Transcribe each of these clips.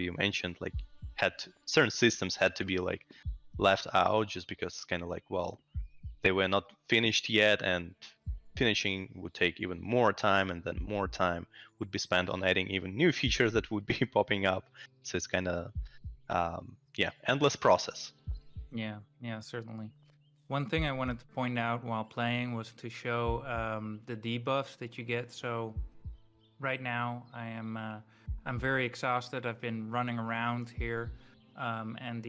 you mentioned, like certain systems had to be like left out just because it's kind of like, well, they were not finished yet, and finishing would take even more time, and then more time would be spent on adding even new features that would be popping up. So it's kind of endless process. Yeah, certainly. One thing I wanted to point out while playing was to show the debuffs that you get. So right now I'm very exhausted. I've been running around here, and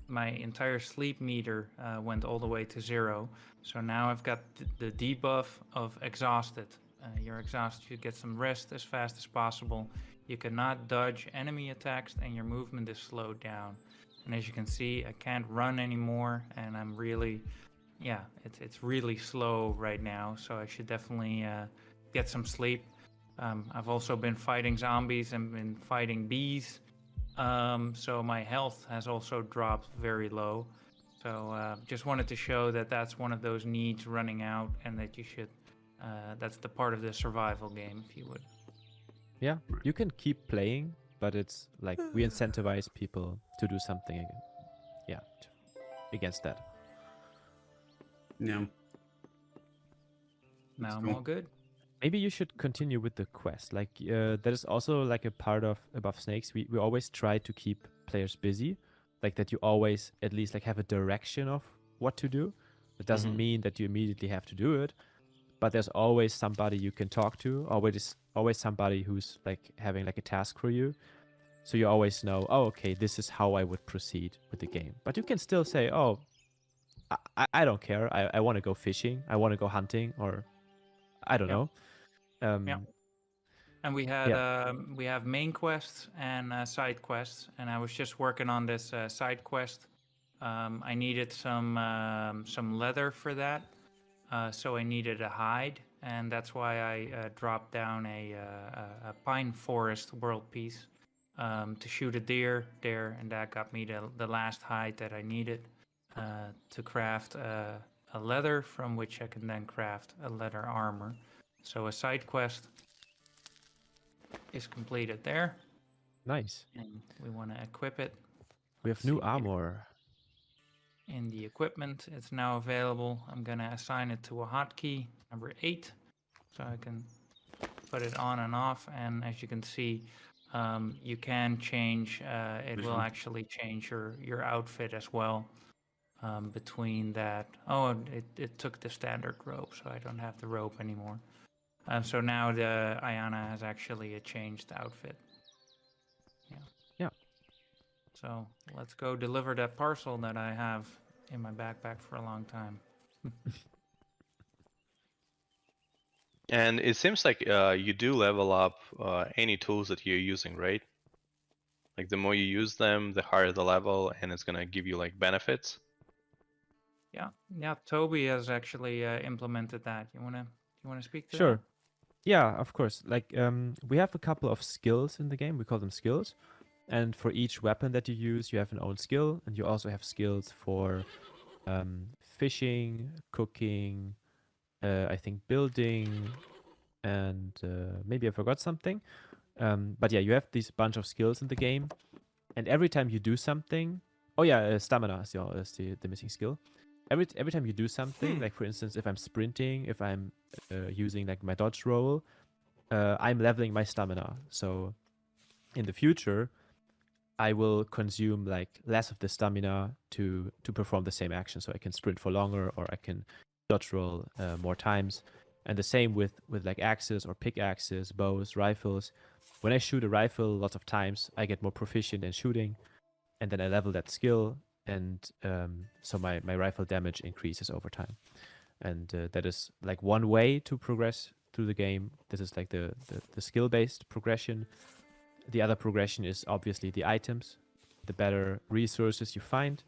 my entire sleep meter went all the way to 0. So now I've got the debuff of exhausted. You're exhausted. You get some rest as fast as possible. You cannot dodge enemy attacks, and your movement is slowed down. And as you can see, I can't run anymore, and I'm really, it's really slow right now. So I should definitely get some sleep. I've also been fighting zombies and been fighting bees. So my health has also dropped very low. So just wanted to show that that's one of those needs running out, and that you should, that's the part of the survival game, if you would. Yeah, you can keep playing, but it's like we incentivize people to do something against that. Yeah. Now I'm all good. Maybe you should continue with the quest. Like that is also like a part of Above Snakes. We always try to keep players busy, like that you always at least like have a direction of what to do. It doesn't mean that you immediately have to do it, but there's always somebody you can talk to. Always somebody who's like having like a task for you. So you always know, oh, okay, this is how I would proceed with the game. But you can still say, oh, I don't care. I want to go fishing. I want to go hunting, or I don't know. And we have main quests and side quests, and I was just working on this side quest. I needed some leather for that, so I needed a hide, and that's why I dropped down a pine forest world piece to shoot a deer there, and that got me the last hide that I needed to craft a leather from which I can then craft a leather armor. So a side quest is completed there. Nice. And we want to equip it. We have new armor. In the equipment, it's now available. I'm going to assign it to a hotkey, number 8, so I can put it on and off. And as you can see, you can change, it will actually change your outfit as well between that. Oh, it took the standard robe, so I don't have the robe anymore. So now the Ayana has actually a changed outfit. Yeah. So let's go deliver that parcel that I have in my backpack for a long time. And it seems like you do level up any tools that you're using, right? Like the more you use them, the higher the level, and it's gonna give you like benefits. Yeah. Toby has actually implemented that. You wanna speak to Sure. that? Yeah, of course. Like we have a couple of skills in the game. We call them skills. And for each weapon that you use, you have an own skill, and you also have skills for fishing, cooking, I think building, and maybe I forgot something. But yeah, you have this bunch of skills in the game, and every time you do something, stamina is the missing skill. Every time you do something, like for instance, if I'm sprinting, if I'm using like my dodge roll, I'm leveling my stamina. So in the future, I will consume like less of the stamina to perform the same action. So I can sprint for longer, or I can dodge roll more times. And the same with like axes or pickaxes, bows, rifles. When I shoot a rifle lots of times, I get more proficient in shooting, and then I level that skill, and so my rifle damage increases over time. And that is like one way to progress through the game. This is like the skill-based progression. The other progression is obviously the items. The better resources you find,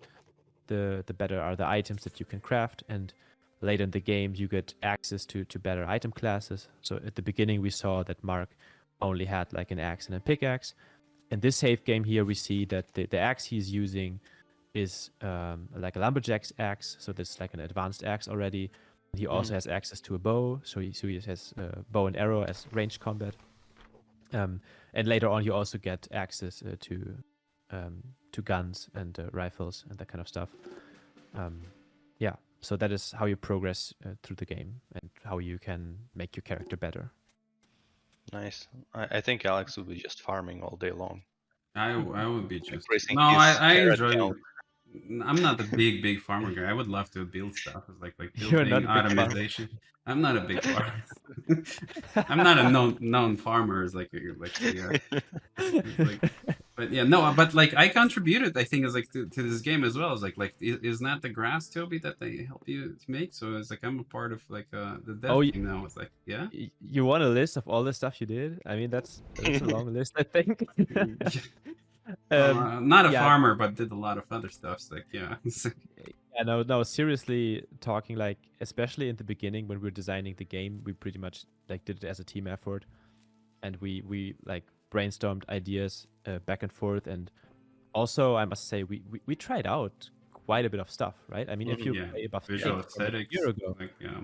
the better are the items that you can craft, and later in the game you get access to better item classes. So at the beginning we saw that Mark only had like an axe and a pickaxe. In this save game here we see that the axe he's using is like a lumberjack's axe, so that's like an advanced axe already. He also has access to a bow, so he has bow and arrow as ranged combat. And and later on you also get access to guns and rifles and that kind of stuff. Yeah, so that is how you progress through the game and how you can make your character better. Nice. I think Alex will be just farming all day long, I would be just increasing no. his I carrot enjoy. count. I'm not a big farmer guy. I would love to build stuff. It's like You're not building a big farmer. automation. I'm not a big farmer. I'm not a known farmer. It's like yeah. It's like, but yeah, no, but like I contributed. I think is like to this game as well. It's like isn't that the grass, Toby, that they help you to make? So it's like I'm a part of like the dev Oh, team now. It's like yeah. You want a list of all the stuff you did? I mean, that's a long list, I think. Not a yeah. farmer, but did a lot of other stuff. So, like yeah. Yeah, no, seriously talking, like, especially in the beginning when we were designing the game, we pretty much like did it as a team effort, and we like brainstormed ideas back and forth, and also I must say we tried out quite a bit of stuff, right? I mean, if you Yeah, play above visual Tank from a aesthetics. year ago, Like yeah.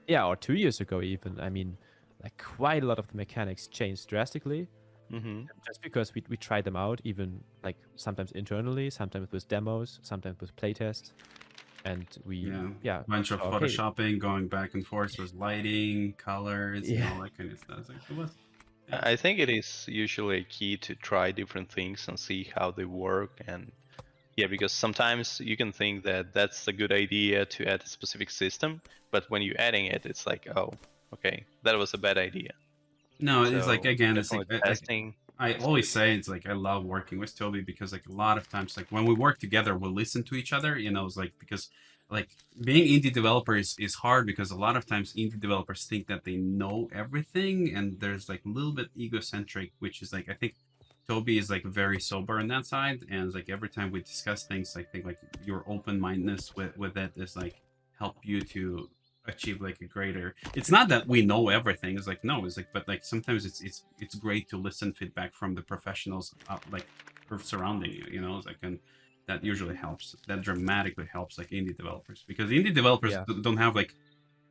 yeah, or 2 years ago even, I mean, like quite a lot of the mechanics changed drastically. Mm-hmm. Just because we tried them out, even like sometimes internally, sometimes with demos, sometimes with playtests, and we A bunch of saw, okay, photoshopping, going back and forth with lighting, colors, and Yeah. all that kind of stuff. It's like, it was. I think it is usually key to try different things and see how they work. And yeah, because sometimes you can think that that's a good idea to add a specific system, but when you're adding it, it's like, oh, okay, that was a bad idea. No, it's like So again, it's like definitely testing. I always say it's like I love working with Toby because like a lot of times like when we work together we listen to each other, you know, it's like because like being indie developers is hard because a lot of times indie developers think that they know everything and there's like a little bit egocentric, which is like I think Toby is like very sober on that side and it's like every time we discuss things I think like your open-mindedness with that is like help you to achieve like a greater, it's not that we know everything, it's like no, it's like but like sometimes it's great to listen feedback from the professionals like surrounding you, you know, it's like, and that usually helps, that dramatically helps like indie developers because indie developers don't have like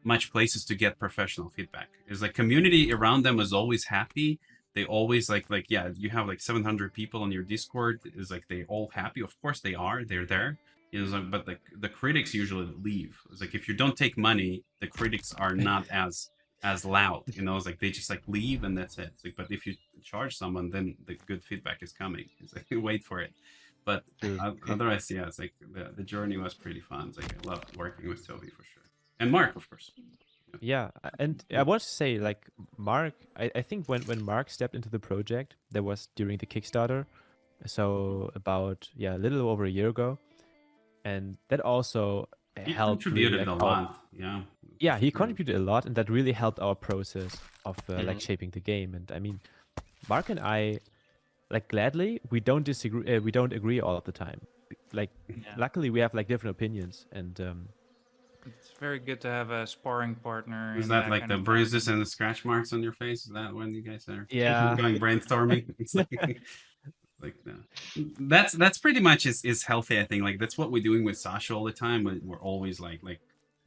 much places to get professional feedback. It's like community around them is always happy, they always like yeah, you have like 700 people on your Discord, is like they all happy, of course they are, they're there, you know, but like the critics usually leave. It's like if you don't take money, the critics are not as loud, you know, it's like they just like leave and that's it. It's like, but if you charge someone, then the good feedback is coming. It's like wait for it. But otherwise, yeah, it's like the journey was pretty fun. It's like I loved working with Toby for sure, and Mark, of course. Yeah, and I want to say, like, Mark, I think when Mark stepped into the project, that was during the Kickstarter, so about, a little over a year ago, and that also He helped contributed really, like, a lot, yeah. Yeah, he contributed a lot, and that really helped our process of like shaping the game. And I mean, Mark and I, like, gladly, we don't disagree, we don't agree all of the time. Like, luckily, we have like different opinions, and it's very good to have a sparring partner. Is in that like kind the of bruises and the scratch marks on your face? Is that when you guys are Yeah. going brainstorming? It's like no. That's pretty much is healthy, I think. Like that's what we're doing with Sasha all the time. We're always like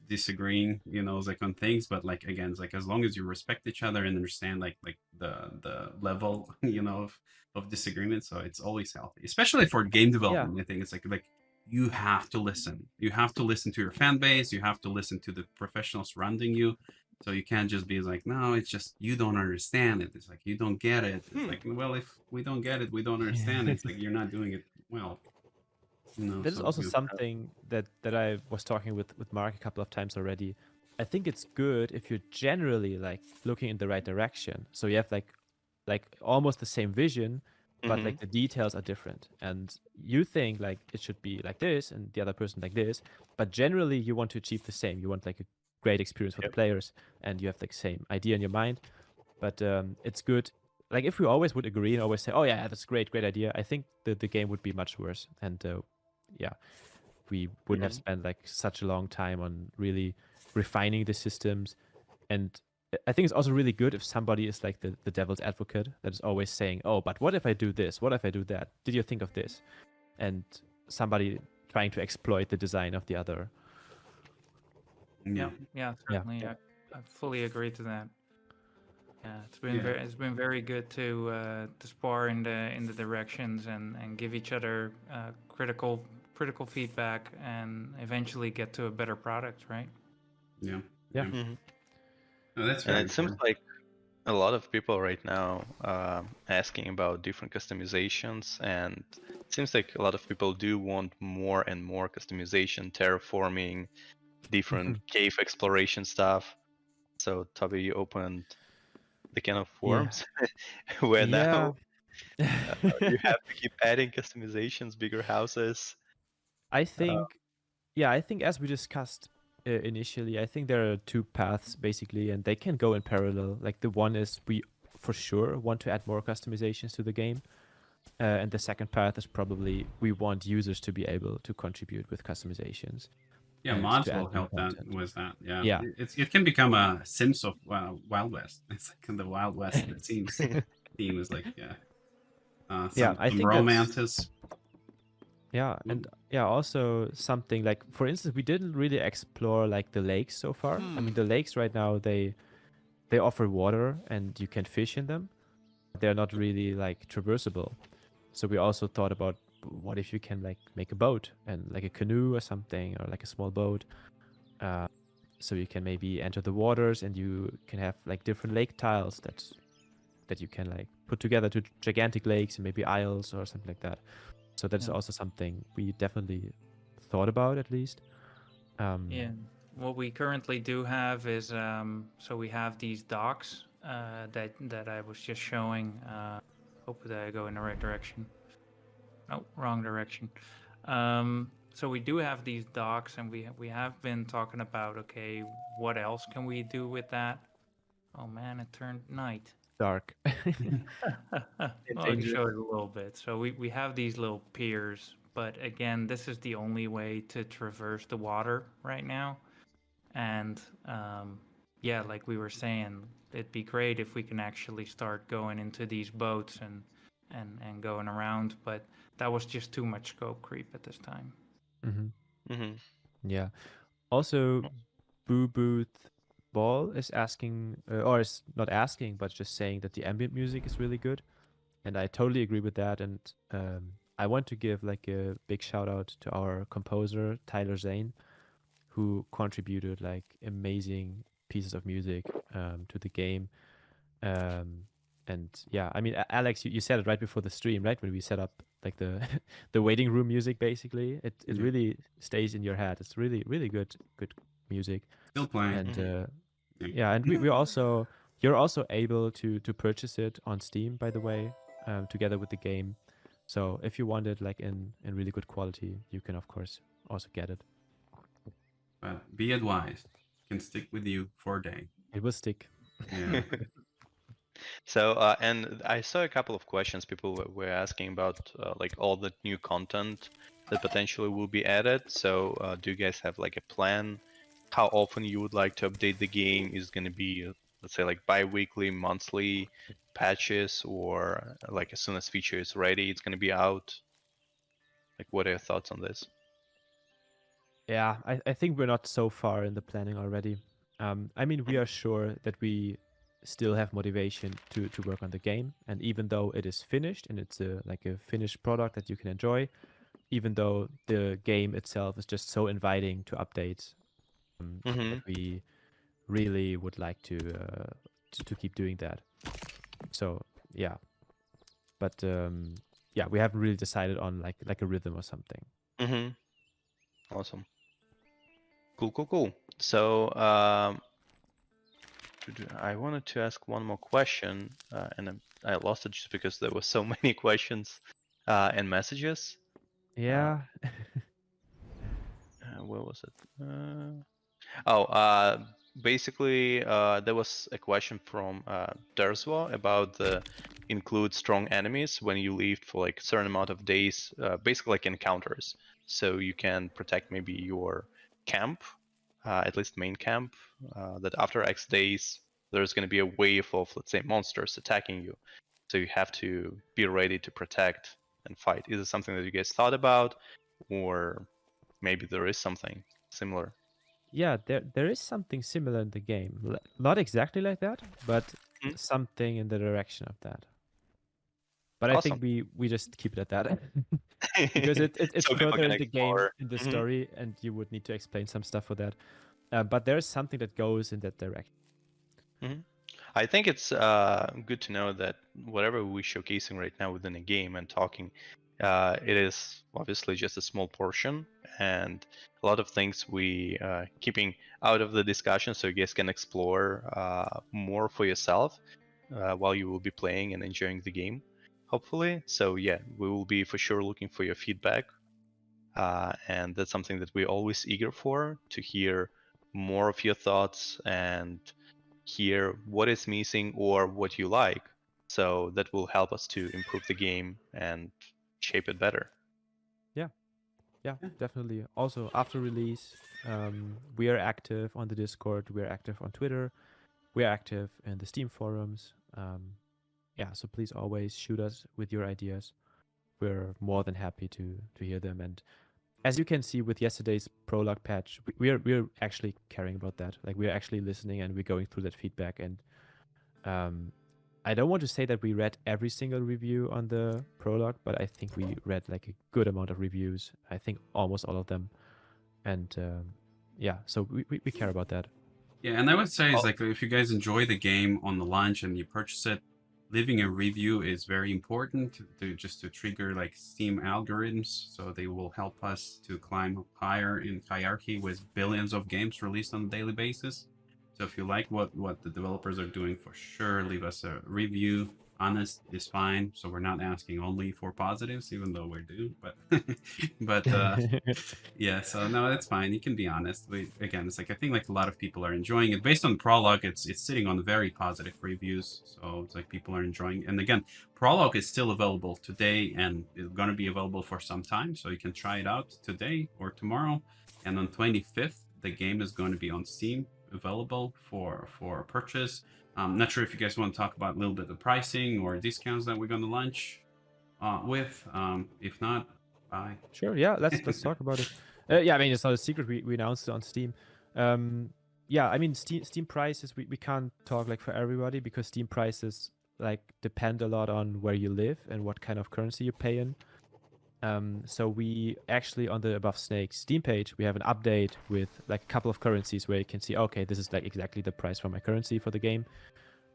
disagreeing, you know, like on things, but like again, it's like as long as you respect each other and understand like the level, you know, of disagreement, so it's always healthy, especially for game development. I think it's like you have to listen. You have to listen to your fan base. You have to listen to the professionals surrounding you. So you can't just be like, no, it's just you don't understand it. It's like you don't get it. It's like, well, if we don't get it, we don't understand it. It's like you're not doing it well. You know, that is also something that I was talking with Mark a couple of times already. I think it's good if you're generally like looking in the right direction. So you have like almost the same vision, but like the details are different. And you think like it should be like this, and the other person like this. But generally, you want to achieve the same. You want like a great experience for the players, and you have the same idea in your mind. But it's good. Like if we always would agree and always say, "Oh yeah, that's a great idea," I think the game would be much worse. And we wouldn't have spent like such a long time on really refining the systems. And I think it's also really good if somebody is like the devil's advocate that is always saying, "Oh, but what if I do this? What if I do that? Did you think of this?" And somebody trying to exploit the design of the other. Yeah, certainly. I fully agree to that. Yeah, it's been Yeah. very good to spar in the directions and give each other critical feedback and eventually get to a better product, right? Yeah. Yeah. Mhm. No, that's And very it seems important. like a lot of people right now asking about different customizations, and it seems like a lot of people do want more and more customization, terraforming, different cave exploration stuff. So Toby, you opened the can of Yeah. worms, where Yeah. now you have to keep adding customizations, bigger houses. I think, yeah, I think as we discussed initially, I think there are two paths basically, and they can go in parallel. Like the one is we for sure want to add more customizations to the game, and the second path is probably we want users to be able to contribute with customizations Yeah, and mods to add will new help that content. with that. Yeah, Yeah. it can become a Sims of Wild West. It's like the Wild West. It seems theme is like Yeah, I some think that's romances. yeah, and yeah, also something like for instance, we didn't really explore like the lakes so far. I mean, the lakes right now they offer water and you can fish in them. They're not really like traversable. So we also thought about what if you can like make a boat and like a canoe or something or like a small boat. Uh, so you can maybe enter the waters and you can have like different lake tiles that you can like put together to gigantic lakes and maybe isles or something like that. So that's Yeah. also something we definitely thought about at least. Yeah. What we currently do have is so we have these docks that I was just showing. Hope that I go in the right direction. No, wrong direction. So we do have these docks, and we have been talking about okay, what else can we do with that? Oh man, it turned night. Dark. Well, I can show it a little bit. So we have these little piers, but again, this is the only way to traverse the water right now. And yeah, like we were saying, it'd be great if we can actually start going into these boats and going around, but that was just too much scope creep at this time. hmm Hmm. Yeah. Also, Boo Booth Ball is asking, or is not asking, but just saying that the ambient music is really good. And I totally agree with that. And I want to give like a big shout out to our composer, Tyler Zane, who contributed like amazing pieces of music to the game. Um, and yeah, I mean, Alex, you said it right before the stream, right? When we set up like the the waiting room music, basically, it Yeah. really stays in your head. It's really really good music. Still playing. And Yeah. yeah, and we also you're also able to purchase it on Steam, by the way, together with the game. So if you want it like in really good quality, you can of course also get it. But be advised, can stick with you for a day. It will stick. Yeah. So, and I saw a couple of questions people were asking about, like all the new content that potentially will be added. So, do you guys have like a plan? How often you would like to update the game? Is going to be, let's say, like bi-weekly, monthly patches, or like as soon as feature is ready, it's going to be out? Like, what are your thoughts on this? Yeah, I think we're not so far in the planning already. I mean, we are sure that we still have motivation to work on the game, and even though it is finished and it's a like a finished product that you can enjoy, even though the game itself is just so inviting to update, Mm-hmm. that we really would like to keep doing that. So yeah, but yeah, we haven't really decided on like a rhythm or something. Mm-hmm. Awesome. Cool. So, I wanted to ask one more question, and I lost it just because there were so many questions and messages. Yeah. Where was it? Basically, there was a question from Derzwa about the include strong enemies when you leave for like a certain amount of days, basically like encounters. So you can protect maybe your camp, at least main camp, that after X days, there's going to be a wave of, let's say, monsters attacking you. So you have to be ready to protect and fight. Is it something that you guys thought about, or maybe there is something similar? Yeah, there is something similar in the game. Not exactly like that, but Mhm. something in the direction of that. But I Awesome. think we just keep it at that because it's So people further can in the game, explore. in the Mhm. story, and you would need to explain some stuff for that. But there's something that goes in that direction. Mhm. I think it's good to know that whatever we're showcasing right now within a game and talking, it is obviously just a small portion, and a lot of things we keeping out of the discussion, so you guys can explore more for yourself while you will be playing and enjoying the game, hopefully. So yeah, we will be for sure looking for your feedback, and that's something that we're always eager for, to hear more of your thoughts and hear what is missing or what you like. So that will help us to improve the game and shape it better. Yeah, Yeah. definitely. Also, after release, we are active on the Discord. We are active on Twitter. We are active in the Steam forums. Yeah, so please always shoot us with your ideas. We're more than happy to hear them. And as you can see with yesterday's prologue patch, we're actually caring about that. Like we're actually listening and we're going through that feedback. And I don't want to say that we read every single review on the prologue, but I think we read like a good amount of reviews. I think almost all of them. And yeah, so we care about that. Yeah, and I would say is Oh, like if you guys enjoy the game on the launch and you purchase it, leaving a review is very important to just to trigger like Steam algorithms, so they will help us to climb higher in hierarchy with billions of games released on a daily basis. So if you like what the developers are doing, for sure leave us a review. Honest is fine, so we're not asking only for positives, even though we do. But but yeah, so no, that's fine. You can be honest. Again, it's like I think like a lot of people are enjoying it. Based on Prologue, it's sitting on very positive reviews. So it's like people are enjoying. And again, Prologue is still available today and it's going to be available for some time. So you can try it out today or tomorrow. And on 25th, the game is going to be on Steam available for purchase. I'm not sure if you guys want to talk about a little bit of pricing or discounts that we're going to launch with. If not, bye. Sure, yeah, let's talk about it. Yeah, I mean it's not a secret. We announced it on Steam. Yeah, I mean Steam prices. We can't talk like for everybody because Steam prices like depend a lot on where you live and what kind of currency you pay in. So we actually on the Above Snake Steam page we have an update with like a couple of currencies where you can see okay this is like exactly the price for my currency for the game.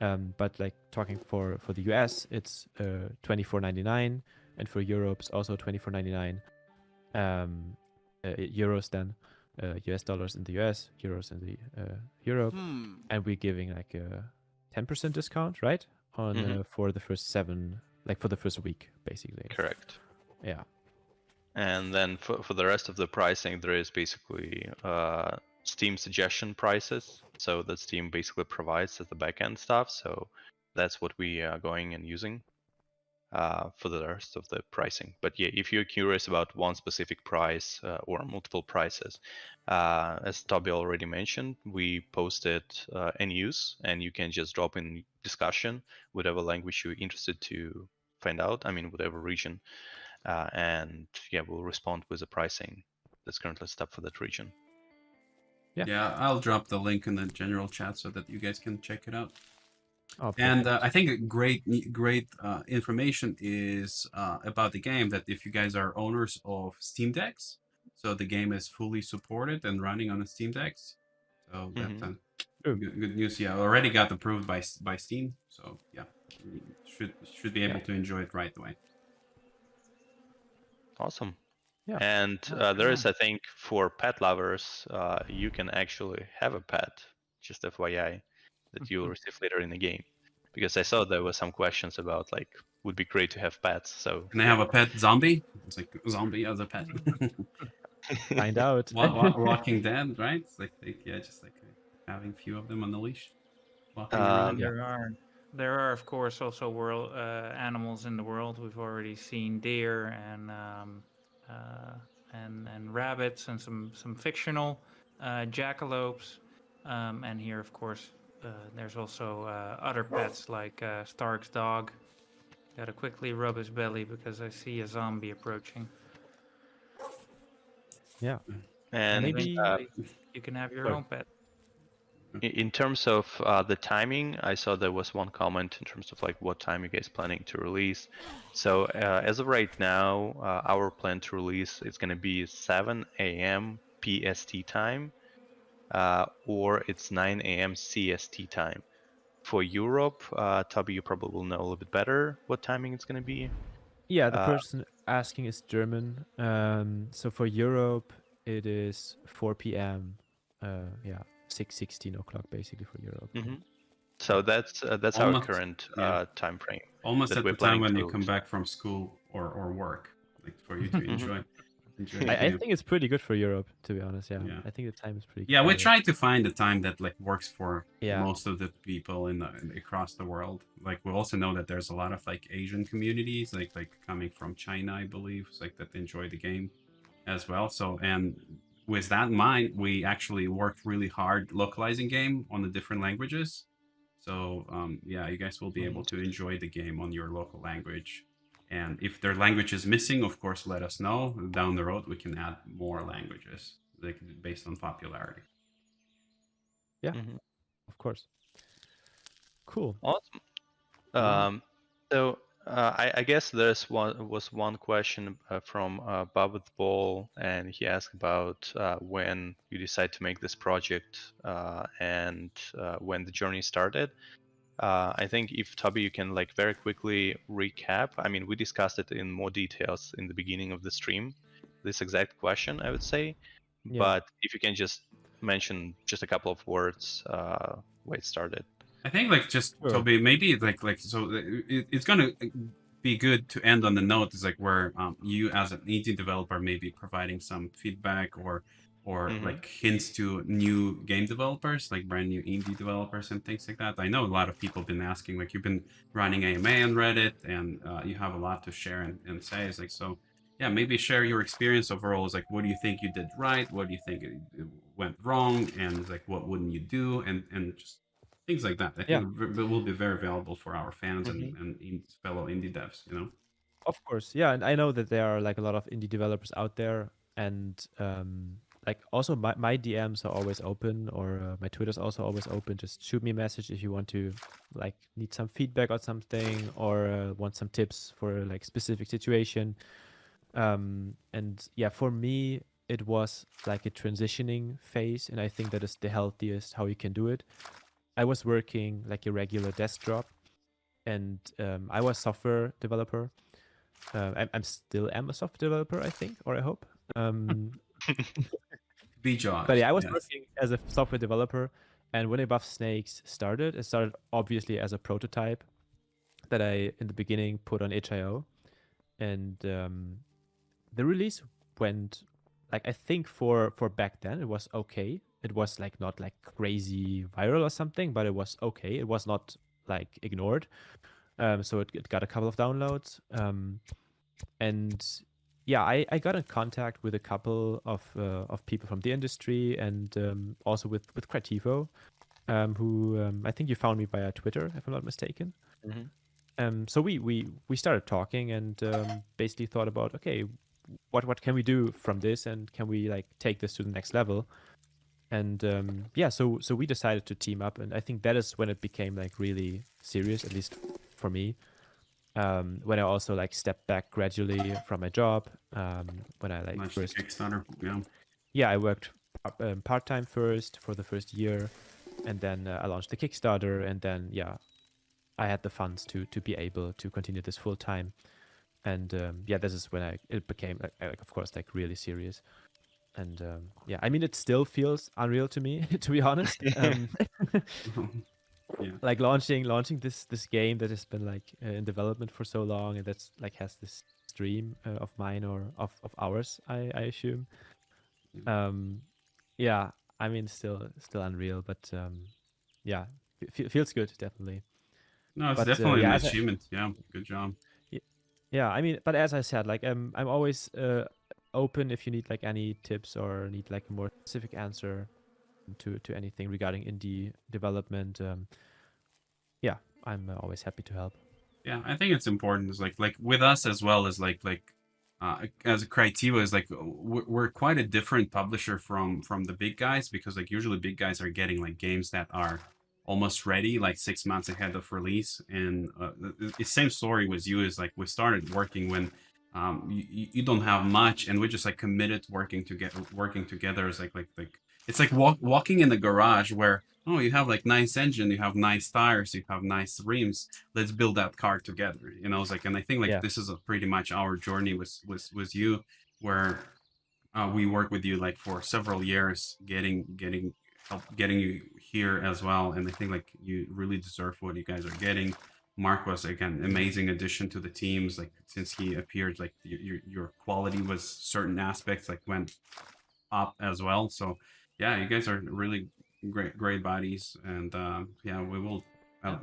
But like talking for the US it's $24.99 and for Europe it's also $24.99. Euros then, US dollars in the US, euros in the Europe, and we're giving like a 10% discount, right? On Mhm. for the first 7, like for the first week, basically. Correct. Yeah. And then for the rest of the pricing, there is basically Steam suggestion prices. So that Steam basically provides as the backend stuff. So that's what we are going and using for the rest of the pricing. But yeah, if you're curious about one specific price or multiple prices, as Toby already mentioned, we posted a news, and you can just drop in discussion, whatever language you're interested to find out. I mean, whatever region, and yeah, we'll respond with the pricing that's currently set for that region. Yeah. Yeah, I'll drop the link in the general chat so that you guys can check it out. Oh, And perfect. I think great information is about the game that if you guys are owners of Steam Decks, so the game is fully supported and running on a Steam Decks. So that's Mhm. good news. Yeah, already got approved by Steam. So yeah, you should be able Yeah. to enjoy it right away. Awesome. Yeah. And Oh, there cool. is, I think, for pet lovers, you can actually have a pet, just FYI, that you'll receive later in the game. Because I saw there were some questions about like, would be great to have pets. So Can I yeah. have a pet zombie? It's like zombie as a pet. Find out. Walking Dead, right? It's like yeah, just like having a few of them on the leash, walking Um, And around. Yeah. there are of course also world animals in the world. We've already seen deer uh, and rabbits and some fictional jackalopes. And here of course there's also other pets like Stark's dog. Gotta quickly rub his belly because I see a zombie approaching. Yeah. and Maybe uh, Eventually, you can have your sorry. own pet. In terms of the timing, I saw there was one comment in terms of like what time you guys planning to release. So as of right now, our plan to release is going to be 7 a.m. PST time, or it's 9 a.m. CST time. For Europe, Toby, you probably will know a little bit better what timing it's going to be. Yeah, the Uh, person asking is German. So for Europe, it is 4 p.m. Yeah, 16 o'clock basically for Europe. mhm. So Yeah. that's our Almost, current yeah, time frame almost that at we're the time planning when to you come release. back from school or work, like for you to Mhm. enjoy the I game. think it's pretty good for Europe, to be honest. Yeah, Yeah. I think the time is pretty good Yeah, for we Europe. try to find a time that like works for Yeah, most of the people across the world. Like we also know that there's a lot of like Asian communities, like coming from China, I believe, like that enjoy the game as well. So and with that in mind, we actually worked really hard localizing game on the different languages. So yeah, you guys will be able to enjoy the game on your local language. And if their language is missing, of course, let us know. Down the road, we can add more languages like based on popularity. yeah, Mhm. of course. Cool. Awesome. All right. So I guess there's one question from Bob with Ball, and he asked about when you decide to make this project and when the journey started. I think if Toby, you can like very quickly recap. I mean, we discussed it in more details in the beginning of the stream, this exact question, I would say. Yeah, But if you can just mention just a couple of words where it started. I think like just sure. Toby, maybe like so it's gonna be good to end on the note is like where you as an indie developer maybe providing some feedback or Mm-hmm. like hints to new game developers, like brand new indie developers and things like that. I know a lot of people have been asking, like you've been running AMA on Reddit and you have a lot to share and say. It's like so. Yeah, maybe share your experience overall. Is like, what do you think you did right? What do you think it went wrong? And it's like, what wouldn't you do? And just things like that. I Yeah. think it will be very valuable for our fans Mm-hmm. and fellow indie devs. You know. Of course, yeah, and I know that there are like a lot of indie developers out there, and like also my DMs are always open, or my Twitter's also always open. Just shoot me a message if you want to, like, need some feedback or something, or want some tips for like specific situation. And yeah, for me, it was like a transitioning phase, and I think that is the healthiest how you can do it. I was working like a regular desk job, and I was software developer. I'm still am a software developer, I think, or I hope. Be But judged. yeah, I was Yes. working as a software developer, and when Above Snakes started, it started obviously as a prototype that I in the beginning put on itch.io, and the release went like I think for back then it was okay. It was like not like crazy viral or something, but it was okay. It was not like ignored. So it got a couple of downloads. And yeah, I got in contact with a couple of people from the industry, and also with Creativo, who I think you found me via Twitter, if I'm not mistaken. Mm-hmm. So we started talking, and basically thought about, okay, what can we do from this, and can we like take this to the next level? And yeah, so we decided to team up, and I think that is when it became like really serious, at least for me. When I also like stepped back gradually from my job, when I like Launch the first, Kickstarter. Yeah. yeah, I worked part time first for the first year, and then I launched the Kickstarter, and then yeah, I had the funds to be able to continue this full time. And yeah, this is when it became like of course like really serious. And yeah, I mean it still feels unreal to me, to be honest. Yeah. Like launching this game that has been like in development for so long, and that's like has this stream of mine or of ours, I assume. um yeah, I mean still unreal, but yeah, feels good, definitely. No, it's But definitely an yeah, achievement. Yeah. Good job. y- yeah, I mean, but as I said, like I'm always open if you need like any tips or need like a more specific answer to anything regarding indie development. Yeah, I'm always happy to help. Yeah, I think it's important. Is like with us as well as like as a criteria is like we're quite a different publisher from the big guys, because like usually big guys are getting like games that are almost ready like 6 months ahead of release. And the same story with you is like we started working when you don't have much, and we're just like committed to working together is like it's like walking in the garage where, oh, you have like nice engine, you have nice tires, you have nice rims, let's build that car together. It's like, and I think like Yeah. this is pretty much our journey with you, where we work with you like for several years, getting help getting you here as well. And I think like you really deserve what you guys are getting. Mark was again amazing addition to the teams. Like since he appeared, like your quality was certain aspects like went up as well. So yeah, you guys are really great buddies. And yeah, we will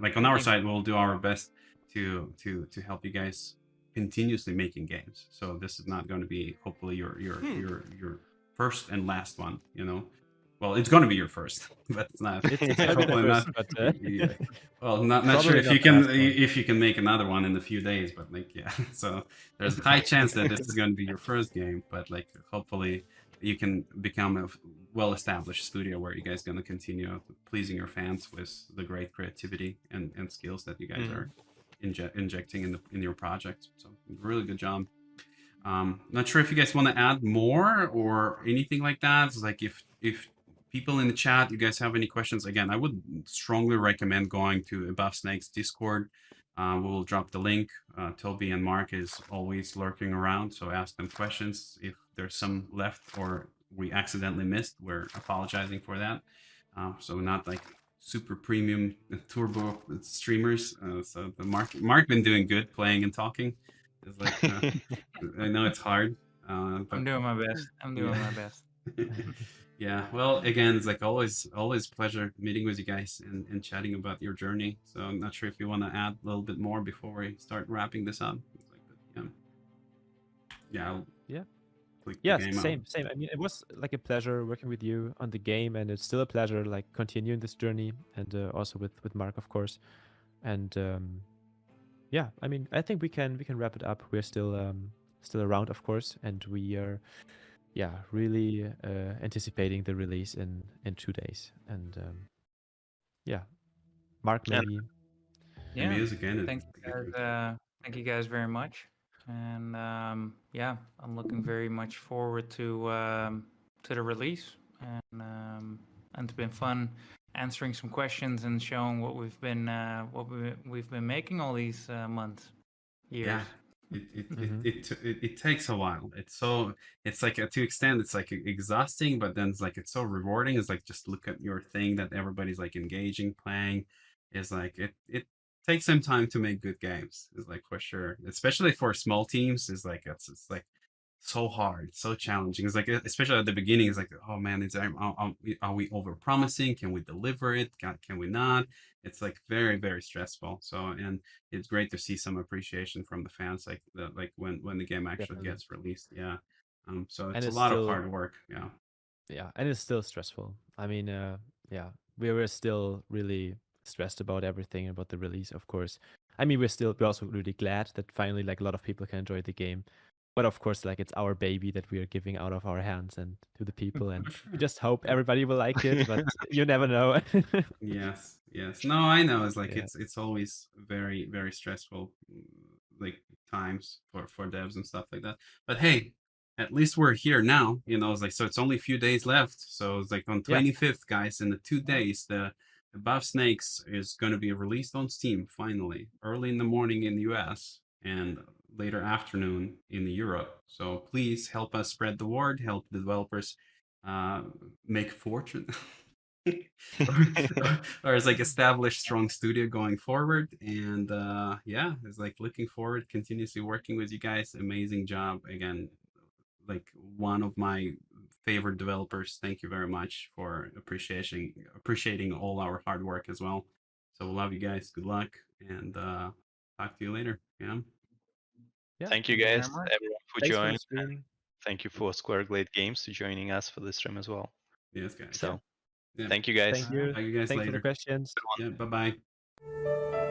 like on our side, we'll do our best to help you guys continuously making games. So this is not going to be hopefully your first and last one. Well, it's going to be your first, but it's not. It's gonna be the Hopefully first, not. but Yeah. Well, not sure probably if not you the can last one. if you can make another one in a few days, but like yeah. So there's a high chance that this is going to be your first game, but like hopefully you can become a well-established studio where you guys going to continue pleasing your fans with the great creativity and skills that you guys are injecting in your project. So really good job. Not sure if you guys want to add more or anything like that. It's like if people in the chat, you guys have any questions, again, I would strongly recommend going to Above Snake's Discord. We will drop the link. Toby and Mark is always lurking around, so ask them questions. If there's some left or we accidentally missed, we're apologizing for that. So not like super premium turbo streamers. So the Mark been doing good playing and talking. It's like I know it's hard. But I'm doing my best. I'm doing my best. yeah, well, again, it's like always pleasure meeting with you guys and chatting about your journey. So I'm not sure if you want to add a little bit more before we start wrapping this up. It's like, yeah, I'll click the Yeah, game same, out. same. I mean, it was like a pleasure working with you on the game, and it's still a pleasure like continuing this journey, and also with Mark, of course. And yeah, I mean, I think we can wrap it up. We're still around, of course, and we are really anticipating the release in 2 days. And yeah, Mark, maybe. The Yeah. music ended. Thank you guys very much. And yeah, I'm looking very much forward to the release. And it's been fun answering some questions and showing what we've been making all these months, years. Yeah. It takes a while. It's like to extent it's like exhausting, but then it's so rewarding. It's like just look at your thing that everybody's like engaging, playing. Is like it takes some time to make good games. Is like for sure, especially for small teams. Is like it's like so hard, so challenging. It's like especially at the beginning, it's like, oh man, are we over promising? Can we deliver it? Can we not? It's like very stressful. So and it's great to see some appreciation from the fans, like when the game actually Definitely. gets released. Yeah. So And it's a it's lot of still hard work. Yeah. and it's still stressful. I mean, yeah, we were still really stressed about everything about the release, of course. I mean, we're also really glad that finally like a lot of people can enjoy the game. But of course, like it's our baby that we are giving out of our hands and to the people, and For we sure. just hope everybody will like it. But you never know. Yes. No, I know. It's like Yeah. it's always very stressful, like times for devs and stuff like that. But hey, at least we're here now. It's like, so it's only a few days left. So it's like on Yeah. 25th, guys, in the 2 days, the Above Snakes is going to be released on Steam finally, early in the morning in the US and later afternoon in Europe. So please help us spread the word, help the developers make fortune. or as like established strong studio going forward. And yeah, it's like looking forward continuously working with you guys. Amazing job again, like one of my favorite developers. Thank you very much for appreciating all our hard work as well. So love you guys, good luck, and talk to you later. Yeah. Yeah. Thank you Thank you very guys, much. everyone, who Thanks for the joined. stream. Thank you for Square Glade Games to joining us for this stream as well. Yes, guys. So Yeah. thank you guys. Thank you. Talk to you guys Thanks for the later. questions. Yeah, bye bye.